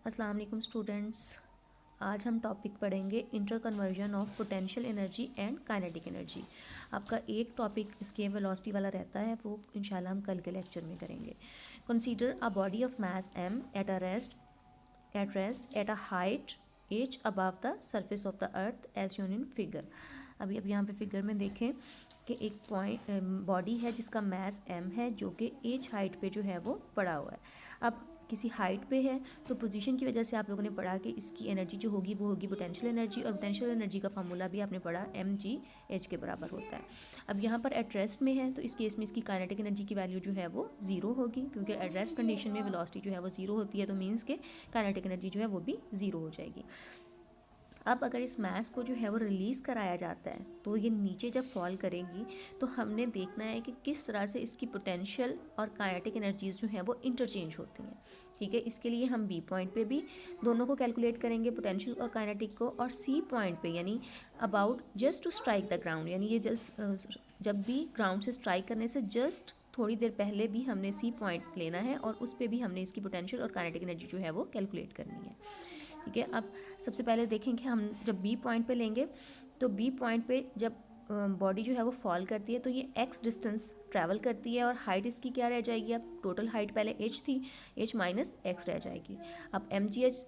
अस्सलाम वालेकुम स्टूडेंट्स। आज हम टॉपिक पढ़ेंगे inter conversion of potential energy and kinetic energy. आपका एक टॉपिक इसके वेलोसिटी वाला रहता है, वो इंशाल्लाह हम कल के लेक्चर में करेंगे। Consider a body of mass m at rest at a height h above the surface of the earth as shown in figure. अब यहाँ पे फिगर में देखें कि एक पॉइंट बॉडी है जिसका मास m है, जो कि h हाइट पे जो है वो पड़ा हुआ है। अब किसी हाइट पे है तो पोजीशन की वजह से आप लोगों ने पढ़ा कि इसकी एनर्जी जो होगी वो होगी पोटेंशियल एनर्जी, और पोटेंशियल एनर्जी का फार्मूला भी आपने पढ़ा mgh के बराबर होता है। अब यहाँ पर एट रेस्ट में है तो इस केस में इसकी काइनेटिक एनर्जी की वैल्यू जो है वो ज़ीरो होगी, क्योंकि एट रेस्ट कंडीशन में वेलोसिटी जो है वो ज़ीरो होती है, तो मीन्स के काइनेटिक एनर्जी जो है वो भी ज़ीरो हो जाएगी। अब अगर इस मास को जो है वो रिलीज़ कराया जाता है तो ये नीचे जब फॉल करेगी तो हमने देखना है कि किस तरह से इसकी पोटेंशियल और काइनेटिक एनर्जीज़ जो हैं वो इंटरचेंज होती हैं। ठीक है, इसके लिए हम बी पॉइंट पे भी दोनों को कैलकुलेट करेंगे, पोटेंशियल और काइनेटिक को, और सी पॉइंट पे यानी about just to strike the ground, यानी ये जब भी ग्राउंड से स्ट्राइक करने से जस्ट थोड़ी देर पहले भी हमने सी पॉइंट लेना है और उस पर भी हमने इसकी पोटेंशियल और काइनेटिक एनर्जी जो है वो कैलकुलेट करनी है। ठीक है, अब सबसे पहले देखेंगे हम जब बी पॉइंट पे लेंगे तो बी पॉइंट पे जब बॉडी जो है वो फॉल करती है तो ये x डिस्टेंस ट्रैवल करती है और हाइट इसकी क्या रह जाएगी। अब टोटल हाइट पहले h थी, h माइनस एक्स रह जाएगी। अब mgh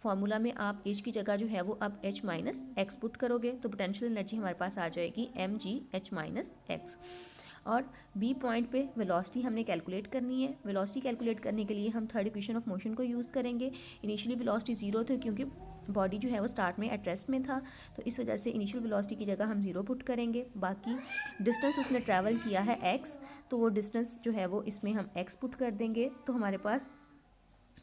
फार्मूला में आप h की जगह जो है वो अब h माइनस एक्स पुट करोगे तो पोटेंशियल एनर्जी हमारे पास आ जाएगी mgh माइनस एक्स। और बी पॉइंट पे वेलोसिटी हमने कैलकुलेट करनी है। वेलोसिटी कैलकुलेट करने के लिए हम थर्ड इक्वेशन ऑफ मोशन को यूज़ करेंगे। इनिशियली वेलोसिटी ज़ीरो थी क्योंकि बॉडी जो है वो स्टार्ट में एट रेस्ट में था, तो इस वजह से इनिशियल वेलोसिटी की जगह हम ज़ीरो पुट करेंगे। बाकी डिस्टेंस उसने ट्रैवल किया है x, तो वो डिस्टेंस जो है वो इसमें हम x पुट कर देंगे, तो हमारे पास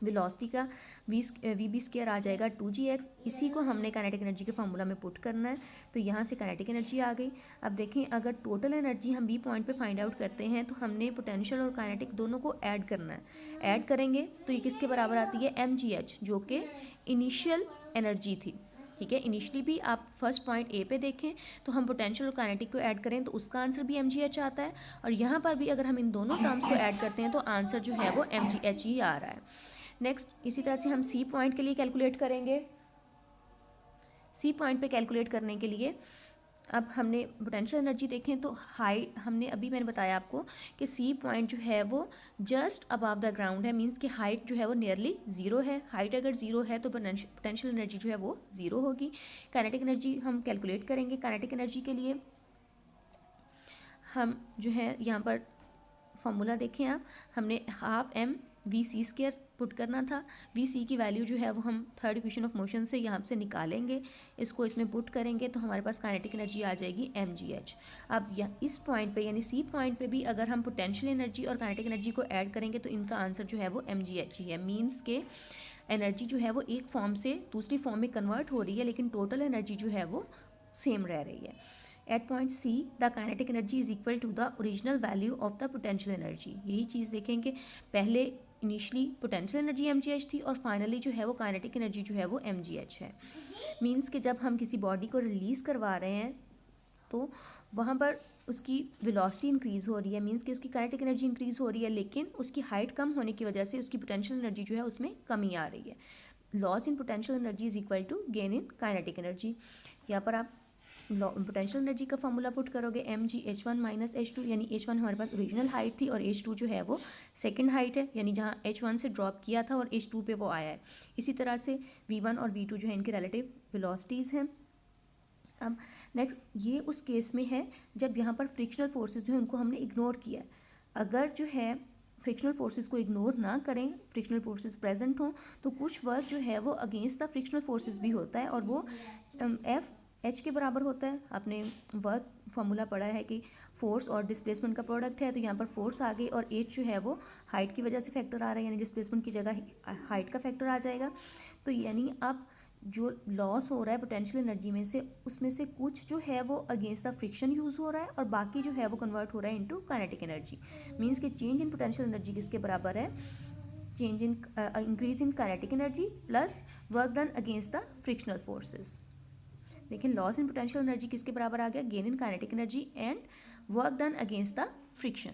वेलोसिटी का वी बी स्क्वायर आ जाएगा 2gx। इसी को हमने काइनेटिक एनर्जी के फार्मूला में पुट करना है, तो यहाँ से काइनेटिक एनर्जी आ गई। अब देखें, अगर टोटल एनर्जी हम बी पॉइंट पे फाइंड आउट करते हैं तो हमने पोटेंशियल और काइनेटिक दोनों को ऐड करना है। ऐड करेंगे तो ये किसके बराबर आती है, mgh, जो कि इनिशियल एनर्जी थी। ठीक है, इनिशियली भी आप फर्स्ट पॉइंट ए पे देखें तो हम पोटेंशियल और काइनेटिक को ऐड करें तो उसका आंसर भी mgh आता है, और यहाँ पर भी अगर हम इन दोनों टर्म्स को ऐड करते हैं तो आंसर जो है वो mgh ही आ रहा है। नेक्स्ट, इसी तरह से हम सी पॉइंट के लिए कैलकुलेट करेंगे। सी पॉइंट पे कैलकुलेट करने के लिए अब हमने पोटेंशियल एनर्जी देखें तो हाइट हमने अभी मैंने बताया आपको कि सी पॉइंट जो है वो जस्ट अबव द ग्राउंड है, मींस कि हाइट जो है वो नियरली ज़ीरो है। हाइट अगर ज़ीरो है तो पोटेंशियल एनर्जी जो है वो ज़ीरो होगी। काइनेटिक एनर्जी हम कैलकुलेट करेंगे। काइनेटिक एनर्जी के लिए हम जो है यहाँ पर फॉर्मूला देखें आप, हमने half M V C square put करना था। वी सी की वैल्यू जो है वो हम थर्ड इक्वेशन ऑफ मोशन से यहाँ से निकालेंगे, इसको इसमें पुट करेंगे तो हमारे पास काइनेटिक एनर्जी आ जाएगी mgh। अब इस पॉइंट पे यानी सी पॉइंट पे भी अगर हम पोटेंशियल एनर्जी और काइनेटिक एनर्जी को ऐड करेंगे तो इनका आंसर जो है वो mgh ही है। मीन्स के एनर्जी जो है वो एक फॉर्म से दूसरी फॉर्म में कन्वर्ट हो रही है, लेकिन टोटल एनर्जी जो है वो सेम रह रही है। At point C the kinetic energy is equal to the original value of the potential energy. यही चीज़ देखेंगे, पहले इनिशियली पोटेंशियल एनर्जी mgh थी और फाइनली जो है वो काइनेटिक एनर्जी जो है वो mgh है। मीन्स कि जब हम किसी बॉडी को रिलीज़ करवा रहे हैं तो वहाँ पर उसकी वेलोसिटी इंक्रीज़ हो रही है, मीन्स कि उसकी काइनेटिक एनर्जी इंक्रीज़ हो रही है, लेकिन उसकी हाइट कम होने की वजह से उसकी पोटेंशियल एनर्जी जो है उसमें कमी आ रही है। Loss in potential energy is equal to gain in kinetic energy. यहाँ पर आप पोटेंशियल एनर्जी का फॉर्मूला पुट करोगे mgh1 माइनस h2, यानी h1 हमारे पास ओरिजिनल हाइट थी और h2 जो है वो सेकंड हाइट है, यानी जहाँ h1 से ड्रॉप किया था और h2 पे वो आया है। इसी तरह से v1 और v2 जो है इनके रिलेटिव वेलोसिटीज़ हैं। अब नेक्स्ट, ये उस केस में है जब यहाँ पर फ्रिक्शनल फोर्सेस जो है उनको हमने इग्नोर किया है। अगर जो है फ्रिक्शनल फोर्सेस को इग्नोर ना करें, फ्रिक्शनल फोर्सेस प्रेजेंट हों, तो कुछ वर्क जो है वो अगेंस्ट द फ्रिक्शनल फोर्सेस भी होता है और वो एफ एच के बराबर होता है। आपने वर्क फार्मूला पढ़ा है कि फोर्स और डिस्प्लेसमेंट का प्रोडक्ट है, तो यहाँ पर फोर्स आ गई और एच जो है वो हाइट की वजह से फैक्टर आ रहा है, यानी डिस्प्लेसमेंट की जगह हाइट का फैक्टर आ जाएगा। तो यानी अब जो लॉस हो रहा है पोटेंशियल एनर्जी में से, उसमें से कुछ जो है वो अगेंस्ट द फ्रिक्शन यूज़ हो रहा है और बाकी जो है वो कन्वर्ट हो रहा है इनटू काइनेटिक एनर्जी। मींस कि चेंज इन पोटेंशियल एनर्जी किसके बराबर है, change in increase in kinetic energy plus work done against the frictional forces. लेकिन लॉस इन पोटेंशियल एनर्जी किसके बराबर आ गया, gain in kinetic energy and work done against the friction.